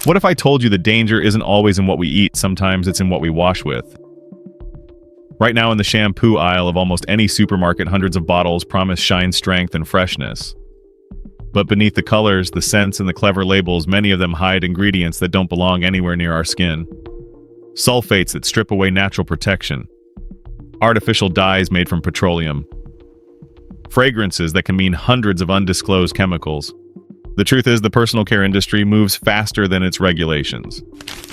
What if I told you the danger isn't always in what we eat, sometimes it's in what we wash with? Right now in the shampoo aisle of almost any supermarket, hundreds of bottles promise shine, strength, and freshness. But beneath the colors, the scents, and the clever labels, many of them hide ingredients that don't belong anywhere near our skin. Sulfates that strip away natural protection. Artificial dyes made from petroleum. Fragrances that can mean hundreds of undisclosed chemicals. The truth is, the personal care industry moves faster than its regulations.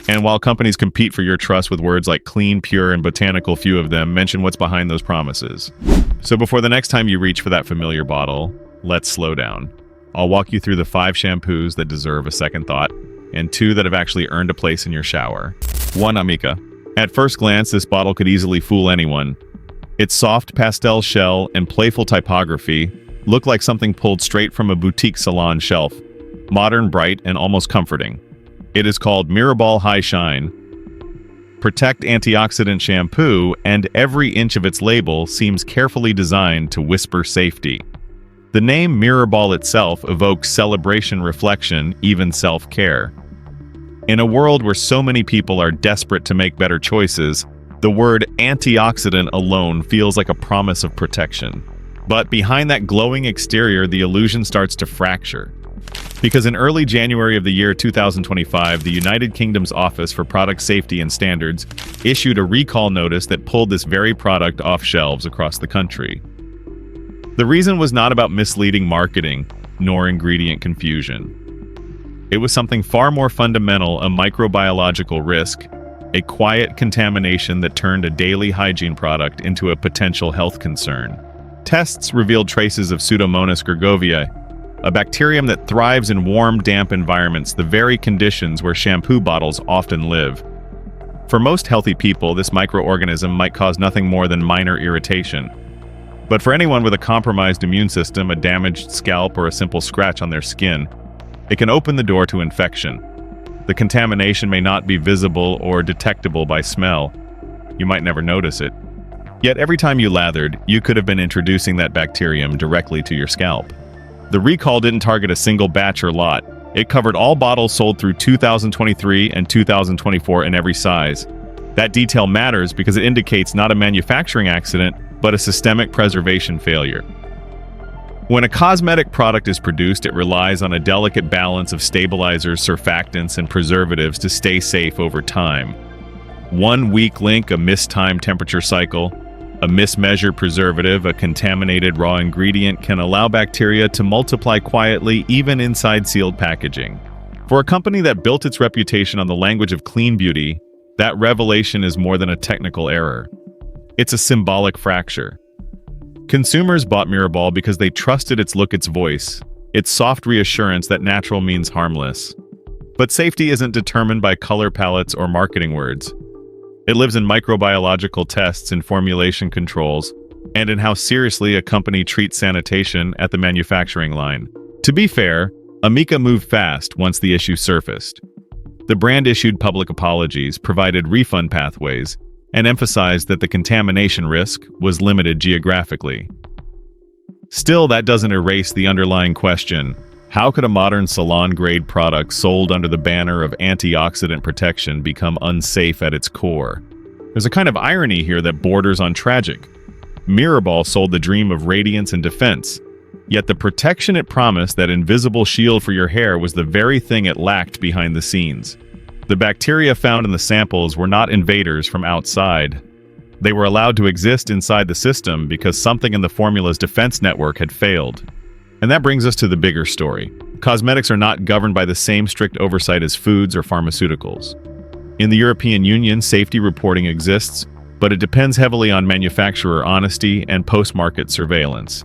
And while companies compete for your trust with words like clean, pure, and botanical, few of them mention what's behind those promises. So before the next time you reach for that familiar bottle, let's slow down. I'll walk you through the 5 shampoos that deserve a second thought, and 2 that have actually earned a place in your shower. 1. Amika. At first glance, this bottle could easily fool anyone. Its soft pastel shell and playful typography look like something pulled straight from a boutique salon shelf. Modern, bright, and almost comforting. It is called Mirrorball High Shine Protect Antioxidant Shampoo, and every inch of its label seems carefully designed to whisper safety. The name Mirrorball itself evokes celebration, reflection, even self-care. In a world where so many people are desperate to make better choices, the word antioxidant alone feels like a promise of protection. But behind that glowing exterior, the illusion starts to fracture. Because in early January of the year 2025, the United Kingdom's Office for Product Safety and Standards issued a recall notice that pulled this very product off shelves across the country. The reason was not about misleading marketing, nor ingredient confusion. It was something far more fundamental, a microbiological risk, a quiet contamination that turned a daily hygiene product into a potential health concern. Tests revealed traces of Pseudomonas gergovia, a bacterium that thrives in warm, damp environments, the very conditions where shampoo bottles often live. For most healthy people, this microorganism might cause nothing more than minor irritation. But for anyone with a compromised immune system, a damaged scalp, or a simple scratch on their skin, it can open the door to infection. The contamination may not be visible or detectable by smell. You might never notice it. Yet every time you lathered, you could have been introducing that bacterium directly to your scalp. The recall didn't target a single batch or lot. It covered all bottles sold through 2023 and 2024 in every size. That detail matters because it indicates not a manufacturing accident, but a systemic preservation failure. When a cosmetic product is produced, it relies on a delicate balance of stabilizers, surfactants, and preservatives to stay safe over time. One weak link, a mistimed temperature cycle, a mismeasured preservative, a contaminated raw ingredient can allow bacteria to multiply quietly even inside sealed packaging. For a company that built its reputation on the language of clean beauty, that revelation is more than a technical error. It's a symbolic fracture. Consumers bought Mirrorball because they trusted its look, its voice, its soft reassurance that natural means harmless. But safety isn't determined by color palettes or marketing words. It lives in microbiological tests, in formulation controls, and in how seriously a company treats sanitation at the manufacturing line. To be fair, Amika moved fast once the issue surfaced. The brand issued public apologies, provided refund pathways, and emphasized that the contamination risk was limited geographically. Still, that doesn't erase the underlying question: how could a modern salon-grade product sold under the banner of antioxidant protection become unsafe at its core? There's a kind of irony here that borders on tragic. Mirrorball sold the dream of radiance and defense, yet the protection it promised, that invisible shield for your hair, was the very thing it lacked behind the scenes. The bacteria found in the samples were not invaders from outside. They were allowed to exist inside the system because something in the formula's defense network had failed. And that brings us to the bigger story. Cosmetics are not governed by the same strict oversight as foods or pharmaceuticals. In the European Union, safety reporting exists, but it depends heavily on manufacturer honesty and post-market surveillance.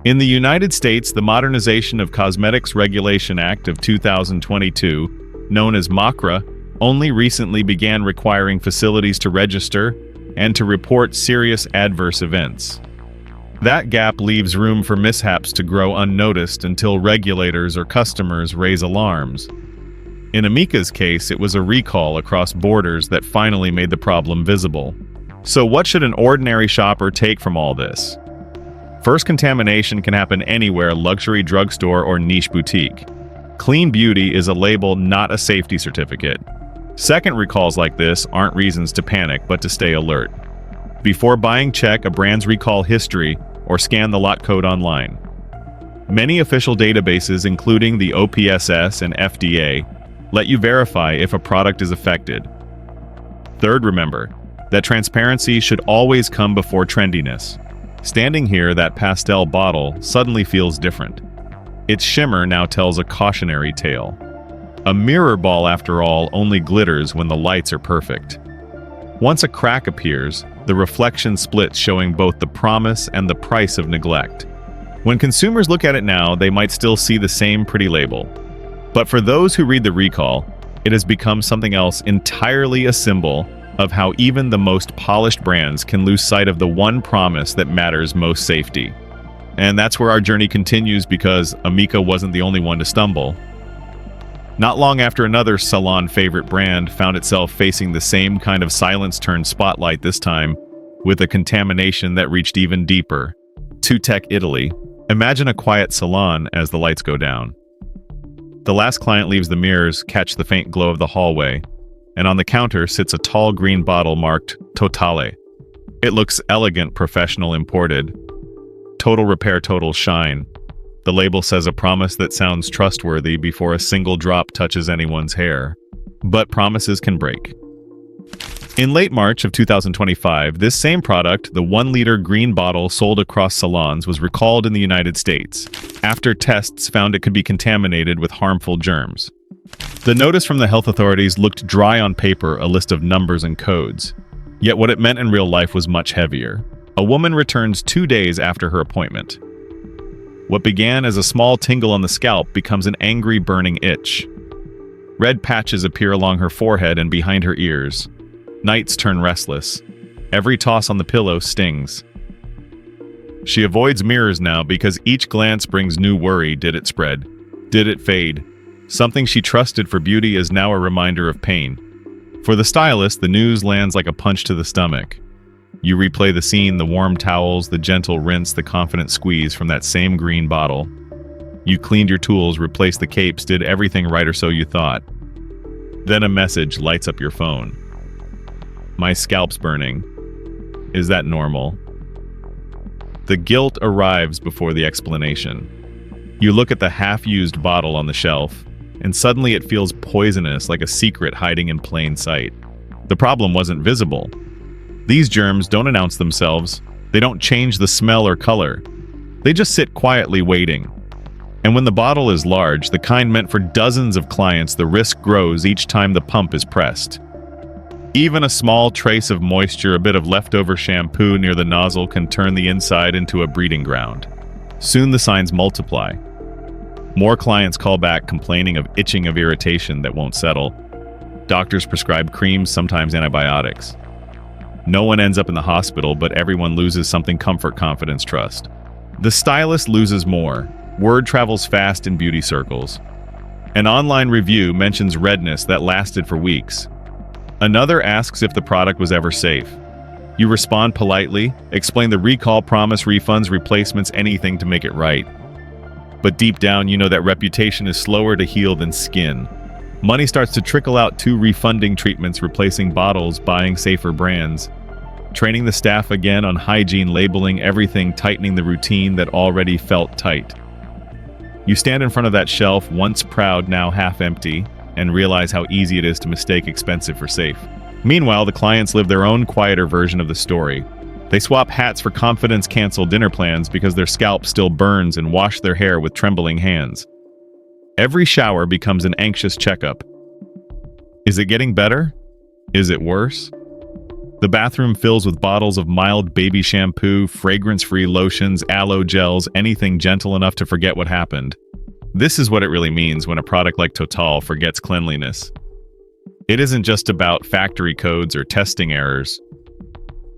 In the United States, the Modernization of Cosmetics Regulation Act of 2022, known as MACRA, only recently began requiring facilities to register and to report serious adverse events. That gap leaves room for mishaps to grow unnoticed until regulators or customers raise alarms. In Amika's case, it was a recall across borders that finally made the problem visible. So what should an ordinary shopper take from all this? First, contamination can happen anywhere: luxury drugstore or niche boutique. Clean beauty is a label, not a safety certificate. Second recalls like this aren't reasons to panic, but to stay alert. Before buying, check a brand's recall history or scan the lot code online. Many official databases, including the OPSS and FDA, let you verify if a product is affected. Third, remember that transparency should always come before trendiness. Standing here, that pastel bottle suddenly feels different. Its shimmer now tells a cautionary tale. A mirror ball, after all, only glitters when the lights are perfect. Once a crack appears, the reflection splits, showing both the promise and the price of neglect. When consumers look at it now, they might still see the same pretty label. But for those who read the recall, it has become something else entirely, a symbol of how even the most polished brands can lose sight of the one promise that matters most: safety. And that's where our journey continues, because Amika wasn't the only one to stumble. Not long after, another salon favorite brand found itself facing the same kind of silence-turned-spotlight, this time with a contamination that reached even deeper. To Tec Italy. Imagine a quiet salon as the lights go down. The last client leaves, the mirrors catch the faint glow of the hallway, and on the counter sits a tall green bottle marked Totale. It looks elegant, professional, imported. Total repair, total shine. The label says a promise that sounds trustworthy before a single drop touches anyone's hair. But promises can break. In late March of 2025, this same product, the 1-liter green bottle sold across salons, was recalled in the United States after tests found it could be contaminated with harmful germs. The notice from the health authorities looked dry on paper, a list of numbers and codes. Yet what it meant in real life was much heavier. A woman returns 2 days after her appointment. What began as a small tingle on the scalp becomes an angry, burning itch. Red patches appear along her forehead and behind her ears. Nights turn restless. Every toss on the pillow stings. She avoids mirrors now because each glance brings new worry. Did it spread? Did it fade? Something she trusted for beauty is now a reminder of pain. For the stylist, the news lands like a punch to the stomach. You replay the scene, the warm towels, the gentle rinse, the confident squeeze from that same green bottle. You cleaned your tools, replaced the capes, did everything right, or so you thought. Then a message lights up your phone. My scalp's burning. Is that normal? The guilt arrives before the explanation. You look at the half-used bottle on the shelf, and suddenly it feels poisonous, like a secret hiding in plain sight. The problem wasn't visible. These germs don't announce themselves. They don't change the smell or color. They just sit quietly waiting. And when the bottle is large, the kind meant for dozens of clients, the risk grows each time the pump is pressed. Even a small trace of moisture, a bit of leftover shampoo near the nozzle, can turn the inside into a breeding ground. Soon the signs multiply. More clients call back, complaining of itching, of irritation that won't settle. Doctors prescribe creams, sometimes antibiotics. No one ends up in the hospital, but everyone loses something: comfort, confidence, trust. The stylist loses more. Word travels fast in beauty circles. An online review mentions redness that lasted for weeks. Another asks if the product was ever safe. You respond politely, explain the recall, promise refunds, replacements, anything to make it right. But deep down, you know that reputation is slower to heal than skin. Money starts to trickle out to refunding treatments, replacing bottles, buying safer brands. Training the staff again on hygiene, labeling everything, tightening the routine that already felt tight. You stand in front of that shelf, once proud, now half empty, and realize how easy it is to mistake expensive for safe. Meanwhile, the clients live their own quieter version of the story. They swap hats for confidence, cancel dinner plans because their scalp still burns, and wash their hair with trembling hands. Every shower becomes an anxious checkup. Is it getting better? Is it worse? The bathroom fills with bottles of mild baby shampoo, fragrance-free lotions, aloe gels, anything gentle enough to forget what happened. This is what it really means when a product like Total forgets cleanliness. It isn't just about factory codes or testing errors.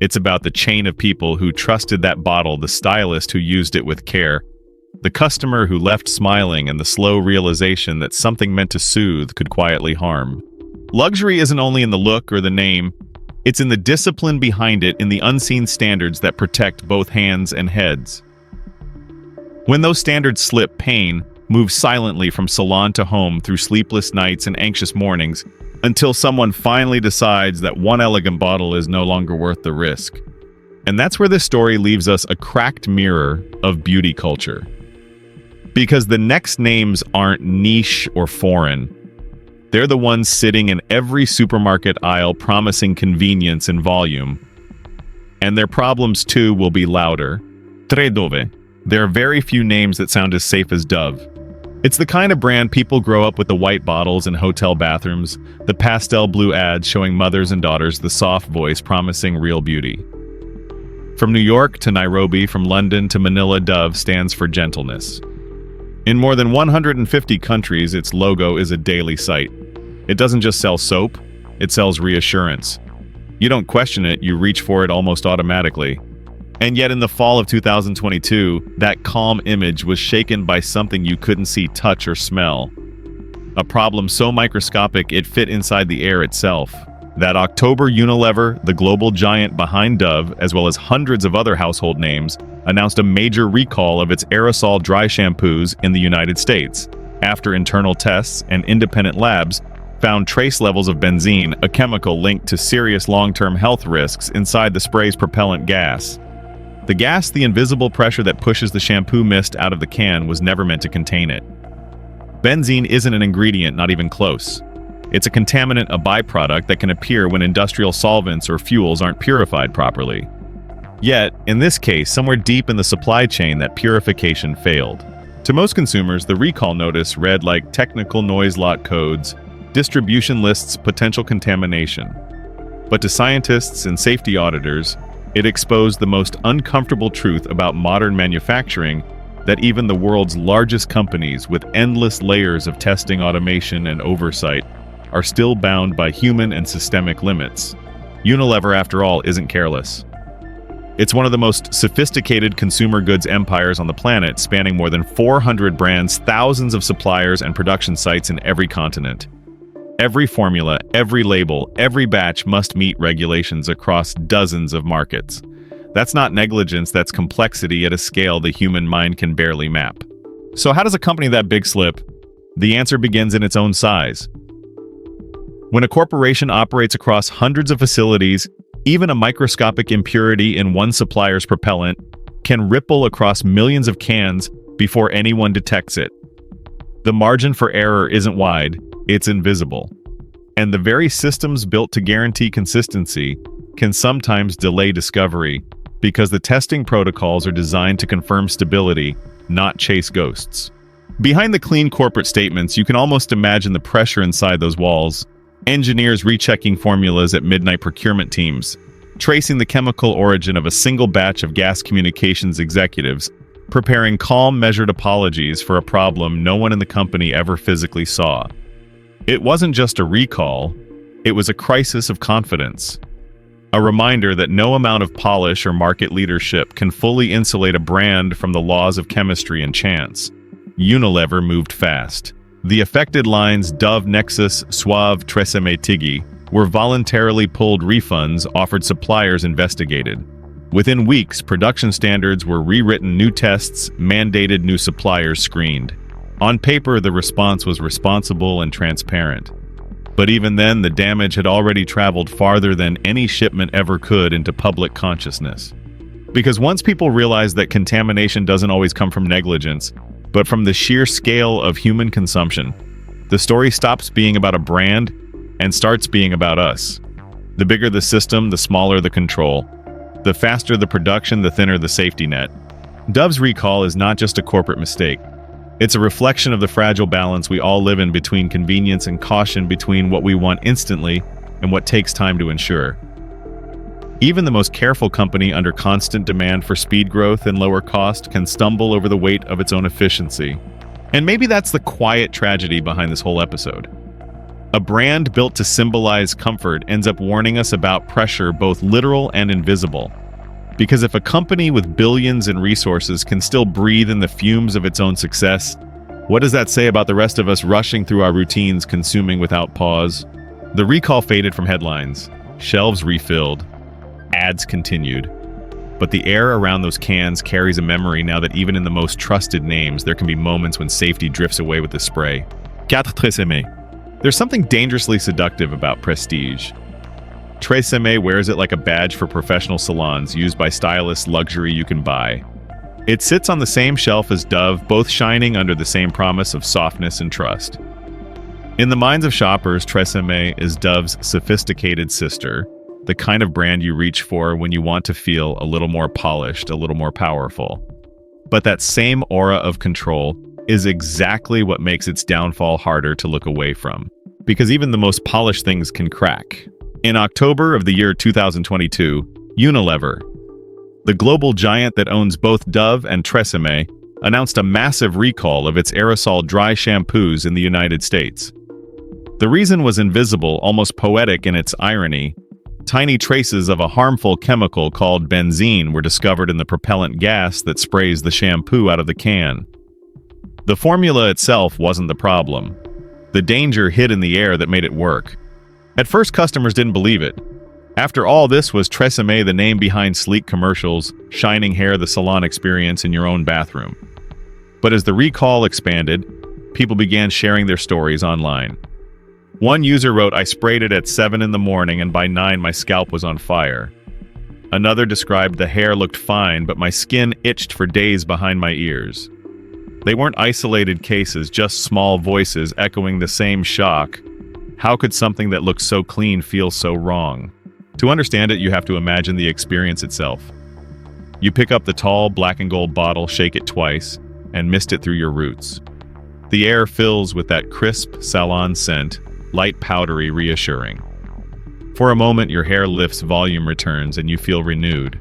It's about the chain of people who trusted that bottle, the stylist who used it with care, the customer who left smiling, and the slow realization that something meant to soothe could quietly harm. Luxury isn't only in the look or the name. It's in the discipline behind it, in the unseen standards that protect both hands and heads. When those standards slip, pain, moves silently from salon to home through sleepless nights and anxious mornings until someone finally decides that one elegant bottle is no longer worth the risk. And that's where this story leaves us a cracked mirror of beauty culture. Because the next names aren't niche or foreign. They're the ones sitting in every supermarket aisle promising convenience and volume. And their problems too will be louder. Tre Dove. There are very few names that sound as safe as Dove. It's the kind of brand people grow up with, the white bottles in hotel bathrooms, the pastel blue ads showing mothers and daughters the soft voice promising real beauty. From New York to Nairobi, from London to Manila, Dove stands for gentleness. In more than 150 countries, its logo is a daily sight. It doesn't just sell soap, it sells reassurance. You don't question it, you reach for it almost automatically. And yet in the fall of 2022, that calm image was shaken by something you couldn't see, touch, or smell. A problem so microscopic it fit inside the air itself. That October, Unilever, the global giant behind Dove, as well as hundreds of other household names, announced a major recall of its aerosol dry shampoos in the United States, after internal tests and independent labs found trace levels of benzene, a chemical linked to serious long-term health risks inside the spray's propellant gas. The gas, the invisible pressure that pushes the shampoo mist out of the can, was never meant to contain it. Benzene isn't an ingredient, not even close. It's a contaminant, a byproduct that can appear when industrial solvents or fuels aren't purified properly. Yet, in this case, somewhere deep in the supply chain, that purification failed. To most consumers, the recall notice read like technical noise lot codes, distribution lists, potential contamination. But to scientists and safety auditors, it exposed the most uncomfortable truth about modern manufacturing, that even the world's largest companies with endless layers of testing, automation, and oversight are still bound by human and systemic limits. Unilever, after all, isn't careless. It's one of the most sophisticated consumer goods empires on the planet, spanning more than 400 brands, thousands of suppliers, and production sites in every continent. Every formula, every label, every batch must meet regulations across dozens of markets. That's not negligence, that's complexity at a scale the human mind can barely map. So how does a company that big slip? The answer begins in its own size. When a corporation operates across hundreds of facilities, even a microscopic impurity in one supplier's propellant can ripple across millions of cans before anyone detects it. The margin for error isn't wide, it's invisible. And the very systems built to guarantee consistency can sometimes delay discovery because the testing protocols are designed to confirm stability, not chase ghosts. Behind the clean corporate statements, you can almost imagine the pressure inside those walls. Engineers rechecking formulas at midnight, procurement teams tracing the chemical origin of a single batch of gas, communications executives preparing calm, measured apologies for a problem no one in the company ever physically saw. It wasn't just a recall, it was a crisis of confidence. A reminder that no amount of polish or market leadership can fully insulate a brand from the laws of chemistry and chance. Unilever moved fast. The affected lines Dove, Nexus, Suave, Tresemme, Tiggy were voluntarily pulled, refunds offered, suppliers investigated. Within weeks, production standards were rewritten, new tests mandated, new suppliers screened. On paper, the response was responsible and transparent. But even then, the damage had already traveled farther than any shipment ever could into public consciousness. Because once people realize that contamination doesn't always come from negligence, but from the sheer scale of human consumption, the story stops being about a brand and starts being about us. The bigger the system, the smaller the control. The faster the production, the thinner the safety net. Dove's recall is not just a corporate mistake. It's a reflection of the fragile balance we all live in between convenience and caution, between what we want instantly and what takes time to ensure. Even the most careful company under constant demand for speed growth and lower cost can stumble over the weight of its own efficiency. And maybe that's the quiet tragedy behind this whole episode. A brand built to symbolize comfort ends up warning us about pressure, both literal and invisible. Because if a company with billions in resources can still breathe in the fumes of its own success, what does that say about the rest of us rushing through our routines, consuming without pause? The recall faded from headlines. Shelves refilled. Ads continued. But the air around those cans carries a memory now that even in the most trusted names, there can be moments when safety drifts away with the spray. 4 Tresemme. There's something dangerously seductive about prestige. Tresemme wears it like a badge for professional salons, used by stylists, luxury you can buy. It sits on the same shelf as Dove, both shining under the same promise of softness and trust. In the minds of shoppers, Tresemme is Dove's sophisticated sister, the kind of brand you reach for when you want to feel a little more polished, a little more powerful. But that same aura of control is exactly what makes its downfall harder to look away from. Because even the most polished things can crack. In October of the year 2022, Unilever, the global giant that owns both Dove and Tresemme, announced a massive recall of its aerosol dry shampoos in the United States. The reason was invisible, almost poetic in its irony. Tiny traces of a harmful chemical called benzene were discovered in the propellant gas that sprays the shampoo out of the can. The formula itself wasn't the problem. The danger hid in the air that made it work. At first, customers didn't believe it. After all, this was Tresemme, the name behind sleek commercials, shining hair, the salon experience in your own bathroom. But as the recall expanded, people began sharing their stories online. One user wrote, "I sprayed it at 7 in the morning and by 9 my scalp was on fire." Another described, "The hair looked fine, but my skin itched for days behind my ears." They weren't isolated cases, just small voices echoing the same shock. How could something that looked so clean feel so wrong? To understand it, you have to imagine the experience itself. You pick up the tall black and gold bottle, shake it twice, and mist it through your roots. The air fills with that crisp salon scent, light, powdery, reassuring. For a moment, your hair lifts, volume returns, and you feel renewed.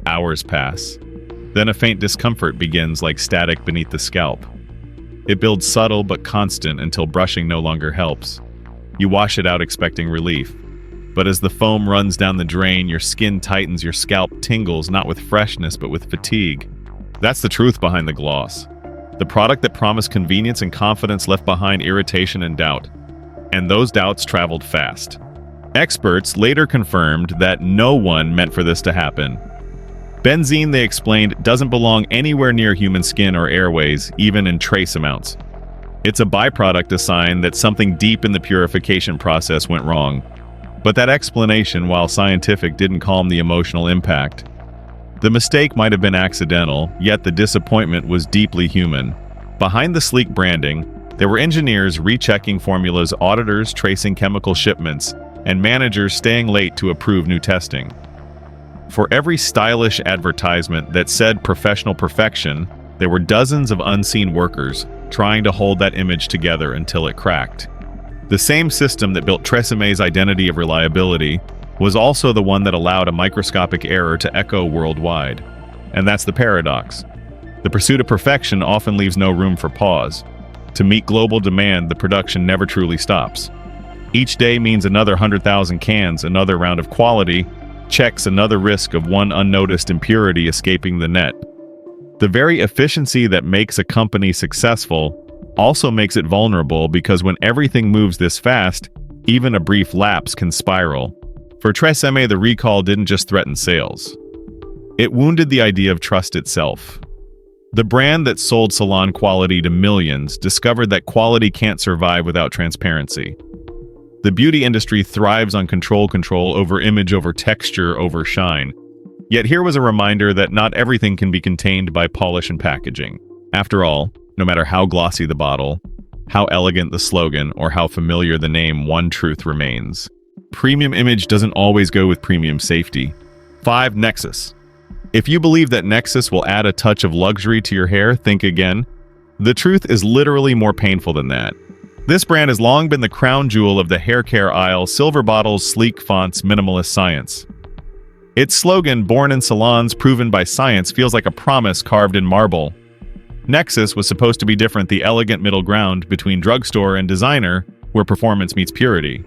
Hours pass. Then a faint discomfort begins, like static beneath the scalp. It builds subtle but constant until brushing no longer helps. You wash it out expecting relief. But as the foam runs down the drain, your skin tightens, your scalp tingles, not with freshness but with fatigue. That's the truth behind the gloss. The product that promised convenience and confidence left behind irritation and doubt. And those doubts traveled fast. Experts later confirmed that no one meant for this to happen. Benzene, they explained, doesn't belong anywhere near human skin or airways, even in trace amounts. It's a byproduct, a sign that something deep in the purification process went wrong. But that explanation, while scientific, didn't calm the emotional impact. The mistake might have been accidental, yet the disappointment was deeply human. Behind the sleek branding, there were engineers rechecking formulas, auditors tracing chemical shipments, and managers staying late to approve new testing. For every stylish advertisement that said professional perfection, there were dozens of unseen workers trying to hold that image together until it cracked. The same system that built Tresemme's identity of reliability was also the one that allowed a microscopic error to echo worldwide. And that's the paradox. The pursuit of perfection often leaves no room for pause. To meet global demand, the production never truly stops. Each day means another 100,000 cans, another round of quality checks, another risk of one unnoticed impurity escaping the net. The very efficiency that makes a company successful also makes it vulnerable, because when everything moves this fast, even a brief lapse can spiral. For Tresemme, the recall didn't just threaten sales. It wounded the idea of trust itself. The brand that sold salon quality to millions discovered that quality can't survive without transparency. The beauty industry thrives on control over image, over texture, over shine. Yet here was a reminder that not everything can be contained by polish and packaging. After all, no matter how glossy the bottle, how elegant the slogan, or how familiar the name, one truth remains. Premium image doesn't always go with premium safety. 5. Nexus. If you believe that Nexus will add a touch of luxury to your hair, think again. The truth is literally more painful than that. This brand has long been the crown jewel of the hair care aisle: silver bottles, sleek fonts, minimalist science. Its slogan, "Born in salons, proven by science," feels like a promise carved in marble. Nexus was supposed to be different, the elegant middle ground between drugstore and designer, where performance meets purity.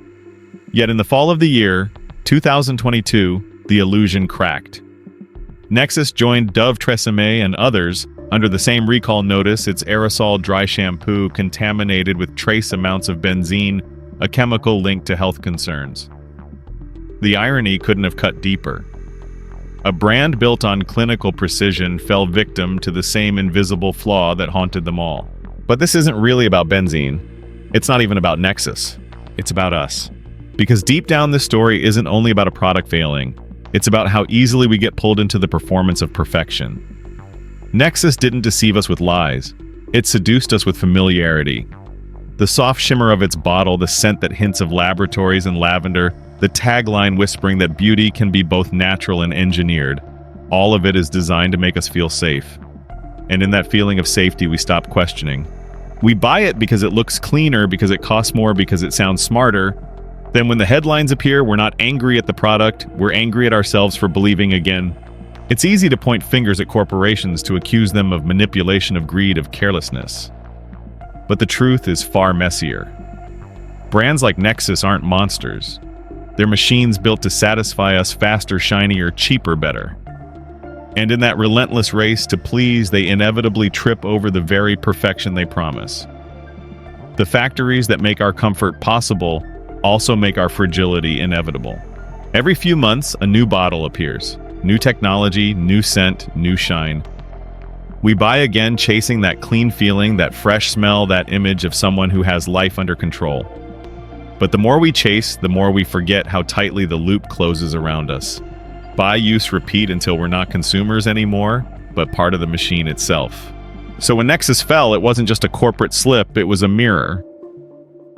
Yet in the fall of the year 2022, the illusion cracked. Nexus joined Dove, Tresemme, and others under the same recall notice: its aerosol dry shampoo contaminated with trace amounts of benzene, a chemical linked to health concerns. The irony couldn't have cut deeper. A brand built on clinical precision fell victim to the same invisible flaw that haunted them all. But this isn't really about benzene. It's not even about Nexus. It's about us. Because deep down, this story isn't only about a product failing. It's about how easily we get pulled into the performance of perfection. Nexus didn't deceive us with lies. It seduced us with familiarity. The soft shimmer of its bottle, the scent that hints of laboratories and lavender, the tagline whispering that beauty can be both natural and engineered. All of it is designed to make us feel safe. And in that feeling of safety, we stop questioning. We buy it because it looks cleaner, because it costs more, because it sounds smarter. Then when the headlines appear, we're not angry at the product, we're angry at ourselves for believing again. It's easy to point fingers at corporations to accuse them of manipulation, of greed, of carelessness. But the truth is far messier. Brands like Nexus aren't monsters. They're machines built to satisfy us faster, shinier, cheaper, better. And in that relentless race to please, they inevitably trip over the very perfection they promise. The factories that make our comfort possible also make our fragility inevitable. Every few months, a new bottle appears. New technology, new scent, new shine. We buy again, chasing that clean feeling, that fresh smell, that image of someone who has life under control. But the more we chase, the more we forget how tightly the loop closes around us. Buy, use, repeat until we're not consumers anymore, but part of the machine itself. So when Nexus fell, it wasn't just a corporate slip, it was a mirror.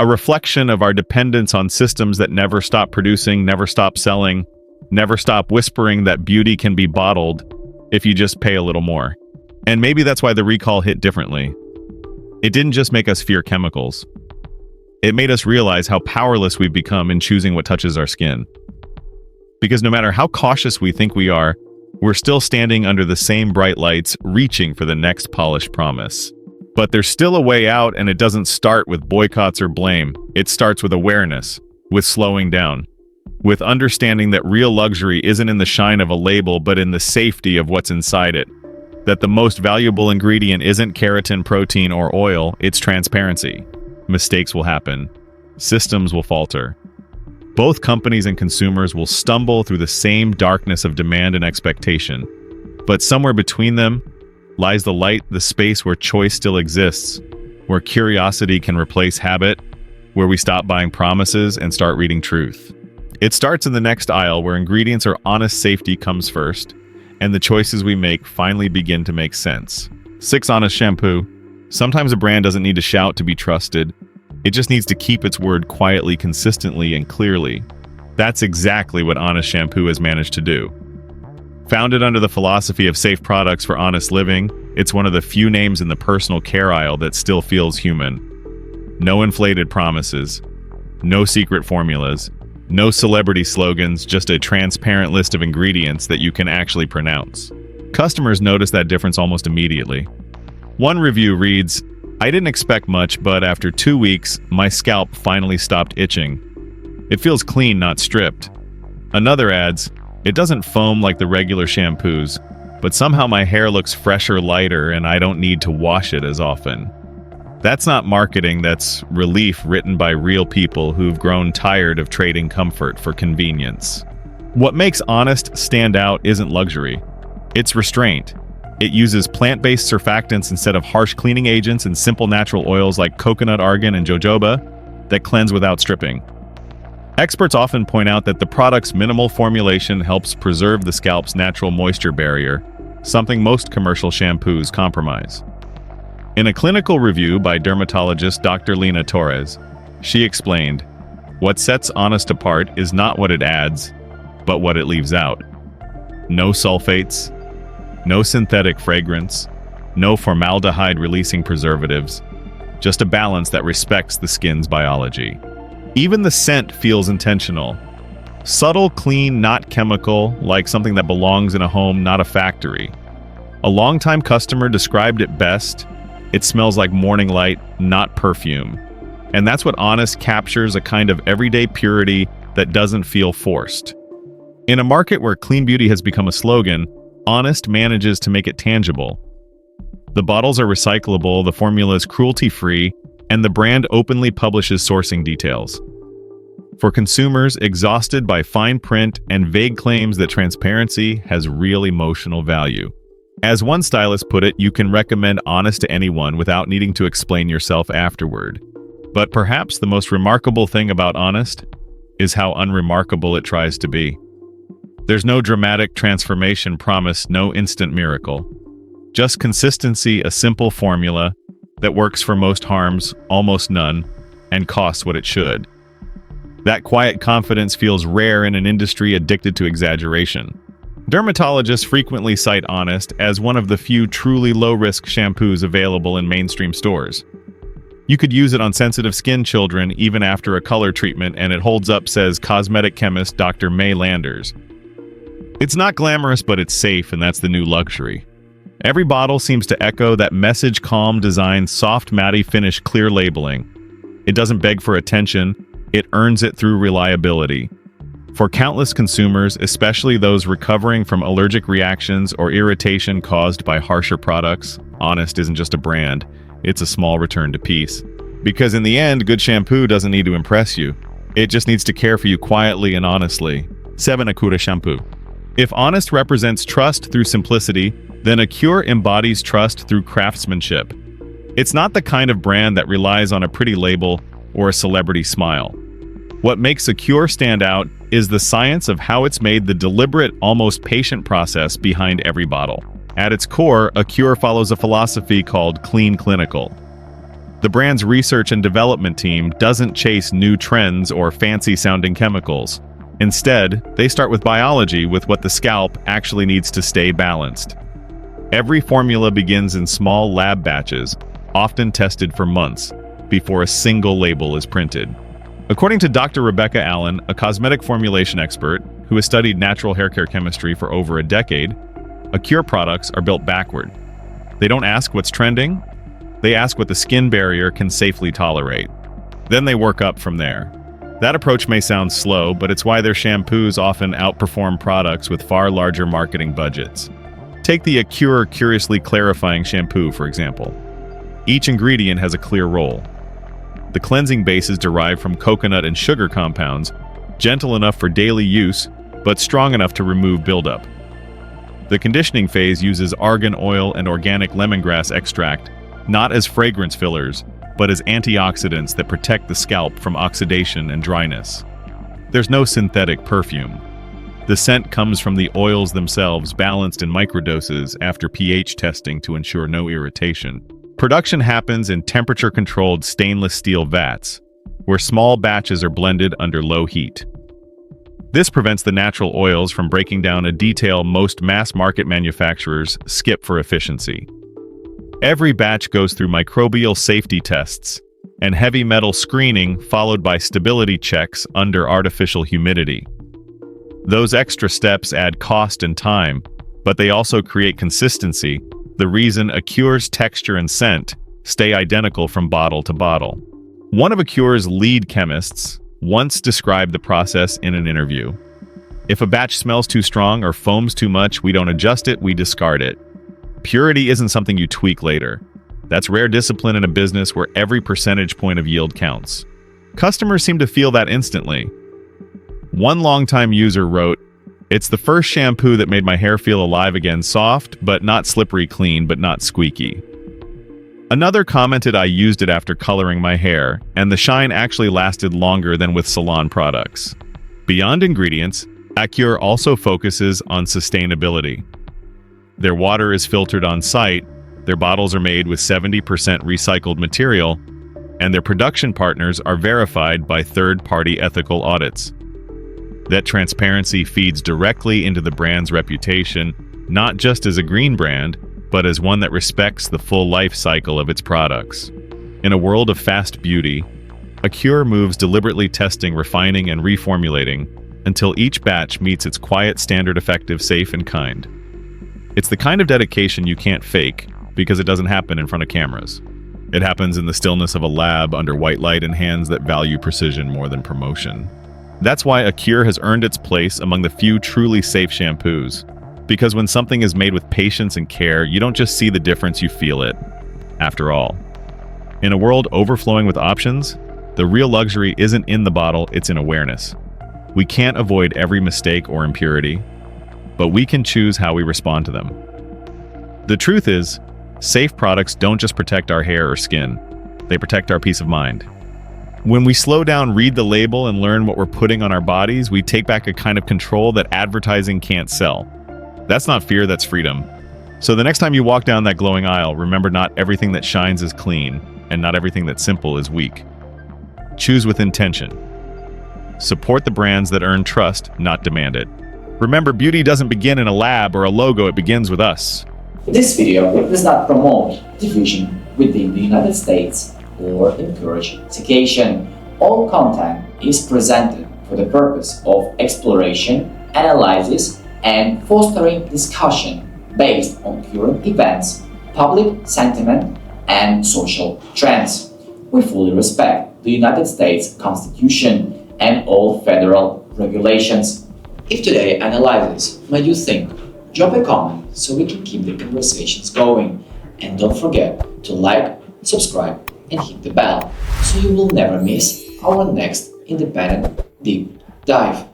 A reflection of our dependence on systems that never stop producing, never stop selling, never stop whispering that beauty can be bottled if you just pay a little more. And maybe that's why the recall hit differently. It didn't just make us fear chemicals. It made us realize how powerless we've become in choosing what touches our skin. Because no matter how cautious we think we are, we're still standing under the same bright lights, reaching for the next polished promise. But there's still a way out, and it doesn't start with boycotts or blame. It starts with awareness, with slowing down, with understanding that real luxury isn't in the shine of a label, but in the safety of what's inside it. That the most valuable ingredient isn't keratin, protein, or oil, it's transparency. Mistakes will happen. Systems will falter. Both companies and consumers will stumble through the same darkness of demand and expectation. But somewhere between them lies the light, the space where choice still exists, where curiosity can replace habit, where we stop buying promises and start reading truth. It starts in the next aisle, where ingredients or honest safety comes first, and the choices we make finally begin to make sense. 6 Honest Shampoo. Sometimes a brand doesn't need to shout to be trusted. It just needs to keep its word quietly, consistently, and clearly. That's exactly what Honest Shampoo has managed to do. Founded under the philosophy of safe products for honest living, it's one of the few names in the personal care aisle that still feels human. No inflated promises, no secret formulas, no celebrity slogans, just a transparent list of ingredients that you can actually pronounce. Customers notice that difference almost immediately. One review reads, "I didn't expect much, but after 2 weeks, my scalp finally stopped itching. It feels clean, not stripped." Another adds, "It doesn't foam like the regular shampoos, but somehow my hair looks fresher, lighter, and I don't need to wash it as often." That's not marketing, that's relief written by real people who've grown tired of trading comfort for convenience. What makes Honest stand out isn't luxury. It's restraint. It uses plant-based surfactants instead of harsh cleaning agents and simple natural oils like coconut, argan, and jojoba that cleanse without stripping. Experts often point out that the product's minimal formulation helps preserve the scalp's natural moisture barrier, something most commercial shampoos compromise. In a clinical review by dermatologist Dr. Lena Torres, she explained, "What sets Honest apart is not what it adds, but what it leaves out. No sulfates, no synthetic fragrance, no formaldehyde-releasing preservatives, just a balance that respects the skin's biology." Even the scent feels intentional. Subtle, clean, not chemical, like something that belongs in a home, not a factory. A longtime customer described it best: "It smells like morning light, not perfume." And that's what Honest captures, a kind of everyday purity that doesn't feel forced. In a market where clean beauty has become a slogan, Honest manages to make it tangible. The bottles are recyclable, the formula is cruelty-free, and the brand openly publishes sourcing details. For consumers exhausted by fine print and vague claims that transparency has real emotional value. As one stylist put it, you can recommend Honest to anyone without needing to explain yourself afterward. But perhaps the most remarkable thing about Honest is how unremarkable it tries to be. There's no dramatic transformation promised, no instant miracle. Just consistency, a simple formula that works for most harms, almost none, and costs what it should. That quiet confidence feels rare in an industry addicted to exaggeration. Dermatologists frequently cite Honest as one of the few truly low-risk shampoos available in mainstream stores. You could use it on sensitive skin children even after a color treatment and it holds up, says cosmetic chemist Dr. May Landers. It's not glamorous, but it's safe, and that's the new luxury. Every bottle seems to echo that message: calm design, soft matte finish, clear labeling. It doesn't beg for attention, it earns it through reliability. For countless consumers, especially those recovering from allergic reactions or irritation caused by harsher products, Honest isn't just a brand, it's a small return to peace. Because in the end, good shampoo doesn't need to impress you. It just needs to care for you quietly and honestly. 7 Acure Shampoo. If Honest represents trust through simplicity, then Acure embodies trust through craftsmanship. It's not the kind of brand that relies on a pretty label or a celebrity smile. What makes Acure stand out is the science of how it's made, the deliberate, almost patient process behind every bottle. At its core, Acure follows a philosophy called clean clinical. The brand's research and development team doesn't chase new trends or fancy-sounding chemicals. Instead, they start with biology, with what the scalp actually needs to stay balanced. Every formula begins in small lab batches, often tested for months, before a single label is printed. According to Dr. Rebecca Allen, a cosmetic formulation expert who has studied natural hair care chemistry for over a decade, Acure products are built backward. They don't ask what's trending, they ask what the skin barrier can safely tolerate. Then they work up from there. That approach may sound slow, but it's why their shampoos often outperform products with far larger marketing budgets. Take the Acure Curiously Clarifying Shampoo, for example. Each ingredient has a clear role. The cleansing base is derived from coconut and sugar compounds, gentle enough for daily use, but strong enough to remove buildup. The conditioning phase uses argan oil and organic lemongrass extract, not as fragrance fillers, but as antioxidants that protect the scalp from oxidation and dryness. There's no synthetic perfume. The scent comes from the oils themselves, balanced in microdoses after pH testing to ensure no irritation. Production happens in temperature-controlled stainless steel vats, where small batches are blended under low heat. This prevents the natural oils from breaking down, a detail most mass-market manufacturers skip for efficiency. Every batch goes through microbial safety tests and heavy metal screening, followed by stability checks under artificial humidity. Those extra steps add cost and time, but they also create consistency, the reason Acure's texture and scent stay identical from bottle to bottle. One of Acure's lead chemists once described the process in an interview. If a batch smells too strong or foams too much, we don't adjust it, we discard it. Purity isn't something you tweak later. That's rare discipline in a business where every percentage point of yield counts. Customers seem to feel that instantly. One longtime user wrote, "It's the first shampoo that made my hair feel alive again, soft, but not slippery, clean, but not squeaky." Another commented, "I used it after coloring my hair, and the shine actually lasted longer than with salon products." Beyond ingredients, Acure also focuses on sustainability. Their water is filtered on site, their bottles are made with 70% recycled material, and their production partners are verified by third-party ethical audits. That transparency feeds directly into the brand's reputation, not just as a green brand, but as one that respects the full life cycle of its products. In a world of fast beauty, Acure moves deliberately, testing, refining, and reformulating until each batch meets its quiet standard: effective, safe, and kind. It's the kind of dedication you can't fake because it doesn't happen in front of cameras. It happens in the stillness of a lab under white light and hands that value precision more than promotion. That's why Acure has earned its place among the few truly safe shampoos. Because when something is made with patience and care, you don't just see the difference, you feel it. After all, in a world overflowing with options, The real luxury isn't in the bottle, it's in awareness. We can't avoid every mistake or impurity, but we can choose how we respond to them. The truth is, safe products don't just protect our hair or skin, they protect our peace of mind. When we slow down, read the label, and learn what we're putting on our bodies, we take back a kind of control that advertising can't sell. That's not fear, that's freedom. So the next time you walk down that glowing aisle, remember not everything that shines is clean, and not everything that's simple is weak. Choose with intention. Support the brands that earn trust, not demand it. Remember, beauty doesn't begin in a lab or a logo, it begins with us. This video does not promote division within the United States or encourage segregation. All content is presented for the purpose of exploration, analysis, and fostering discussion based on current events, public sentiment, and social trends. We fully respect the United States Constitution and all federal regulations. If today's analysis made you think, drop a comment so we can keep the conversations going. And don't forget to like, subscribe, and hit the bell so you will never miss our next independent deep dive.